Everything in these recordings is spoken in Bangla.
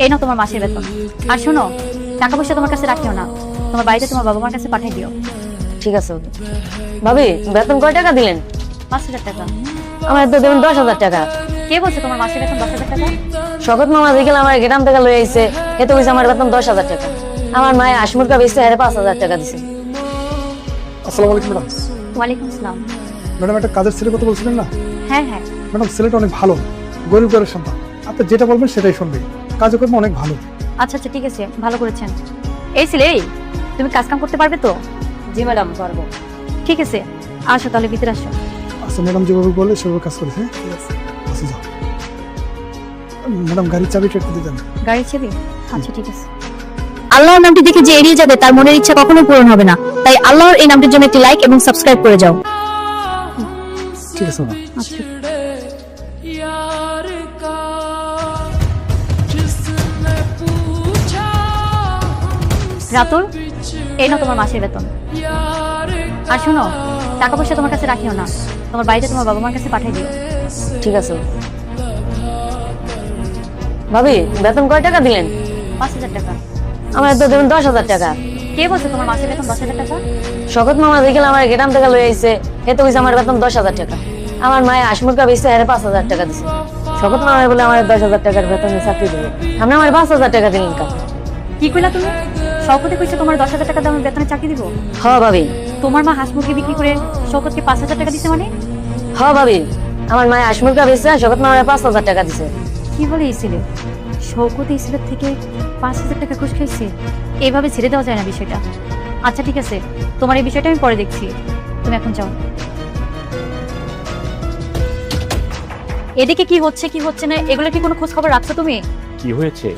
এই নাও তোমার মাসের বেতন। আর শোনো, টাকা পয়সা তোমার কাছে রাখিও না, তোমার বাড়িতে তোমার বাবা মার কাছে পাঠিয়ে দিও। ঠিক আছে ভাবি, বেতন কয় টাকা দিলেন? 5,000 টাকা। আমার তো দেবেন 10,000 টাকা। কে বলছে তোমার মাসের বেতন 10,000 টাকা? শকত মামা দেখলাম আমার গ্রাম থেকে লয়ে আইছে, এতে কইছে আমার বেতন 10,000 টাকা। আমার মায়ে আসমুরকা বেচতে হারে 5,000 টাকা দিছে। আসসালামু আলাইকুম ম্যাডাম। ওয়ালাইকুম আসসালাম। ম্যাডাম একটা কাজের ছেলের কথা বলছিলেন না? হ্যাঁ হ্যাঁ। ম্যাডাম ছেলেটা অনেক ভালো, গরিব ঘরের সন্তান। আপনি যেটা বলবেন সেটাই শুনবে, কাজকর্ম অনেক ভালো। আচ্ছা আচ্ছা, ঠিক আছে, ভালো করেছেন। এই ছেলে, এই তুমি কাজ কাম করতে পারবে তো? জি ম্যাডাম, পারবো। ঠিক আছে, আসো তাহলে ভিতরে আসো। আচ্ছা ম্যাডাম যেভাবে বললে সেভাবে কাজ করেছে। ঠিক আছে, আচ্ছা যাও। ম্যাডাম গাড়ির চাবিটা একটু দিতেন। গাড়ির চাবি? আচ্ছা ঠিক আছে। আল্লাহর নামটি দেখে যে এড়িয়ে যাবে তার মনের ইচ্ছা কখনো পূরণ হবে না, তাই আল্লাহর এই নামটির জন্য একটি লাইক এবং সাবস্ক্রাইব করে যাও। ঠিক আছে ম্যাডাম। আচ্ছা। রাতুল, এই নাও তোমার মাসের বেতন। আর শোনো, টাকা পয়সা তোমার কাছে রাখিও না, তোমার বাড়িতে তোমার বাবা মার কাছে পাঠিয়ে দিও। ঠিক আছে ভাবি, বেতন কয় টাকা দিলেন? 5,000 টাকা। আমার তো দেবেন 10,000 টাকা। কে বলছে তোমার মাসের বেতন 10,000 টাকা? শকত মামা দেখলাম আমার গ্রাম থেকে লয়ে আইছে, এতে কইছে আমার বেতন 10,000 টাকা। আমার মায়ে আসমুরকা বেচতে হারে 5,000 টাকা দিছে। শকত মামা বলে আমার 10,000 টাকার বেতনে চাকরি দেবে, আপনি আমার 5,000 টাকা দিলেন কা? কি কইলা তুমি? শওকতে কইছে তোমার 10,000 টাকা দামের বেতনে চাকরি দিব? হ ভাবি। তোমার মা হাঁস মুরগি বিক্রি করে শওকতকে 5,000 টাকা দিছে মানে? হ ভাবি, আমার মায়ে আসমুরকা বেচতে শকত মামা 5,000 টাকা দিছে। কি বলে এই ছেলে? শওকত এই ছেলের থেকে 5,000 টাকা ঘুষ খাইছে? এইভাবে ছেড়ে দেওয়া যায় না বিষয়টা। আচ্ছা ঠিক আছে, তোমার এই বিষয়টা আমি পরে দেখছি, তুমি এখন যাও। এদিকে কি হচ্ছে কি হচ্ছে না এগুলো কি কোনো খোঁজ খবর রাখছো তুমি? কি হয়েছে?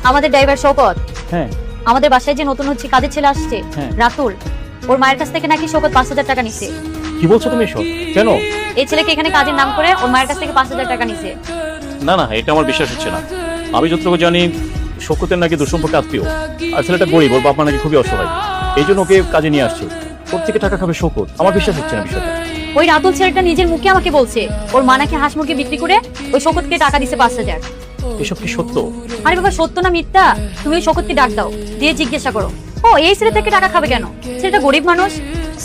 আমাদের ড্রাইভার শওকত হ্যাঁ আমাদের বাসায় যে নতুন হচ্ছে কাজের ছেলে আসছে, হ্যাঁ। রাতুল, ওর মায়ের কাছ থেকে নাকি শওকত 5,000 টাকা নিছে। কি বলছো তুমি এসব? কেন? এই ছেলেকে এখানে কাজের নাম করে ওর মায়ের কাছ থেকে 5,000 টাকা নিছে। না না, এটা আমার বিশ্বাস হচ্ছে না। আমি যতটুকু জানি শকুতের নাকি দুঃসম্পর্কে আত্মীয়, আর ছেলেটা গরিব, ওর বাপ মা নাকি খুবই অসহায়, এই জন্য ওকে কাজে নিয়ে আসছে। ওর থেকে টাকা খাবে শকুত? আমার বিশ্বাস হচ্ছে না বিষয়টা। ওই রাতুল ছেলেটা নিজের মুখে আমাকে বলছে ওর মা নাকি হাঁস মুরগি বিক্রি করে ওই শওকতকে টাকা দিছে 5,000। এসব কি সত্য? আরে বাবা, সত্য না মিথ্যা তুমি ওই শওকতকে ডাক দাও, দিয়ে জিজ্ঞাসা করো ও এই ছেলে থেকে টাকা খাবে কেন, ছেলেটা গরিব মানুষ।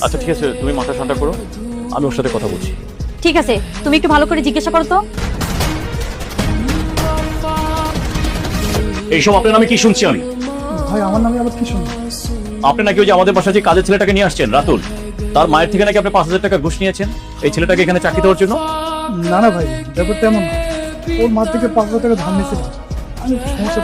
আচ্ছা ঠিক আছে, তুমি মাথা ঠান্ডা করো, আমি ওর সাথে কথা বলছি। ঠিক আছে, তুমি একটু ভালো করে জিজ্ঞাসা করো তো। এইসব আপনার নামে কি শুনছি আমি? ভাই আমার নামে আবার কি শুনবেন? আপনি নাকি ওই যে আমাদের বাসায় যে কাজের ছেলেটাকে নিয়ে আসছেন রাতুল, তার মায়ের থেকে নাকি আপনি 5,000 টাকা ঘুষ নিয়েছেন এই ছেলেটাকে এখানে চাকরি দেওয়ার জন্য? না না ভাই, ব্যাপারটা এমন না। ওর মার থেকে 5,000 টাকা ধার নিয়েছিল। আমি সমস্যা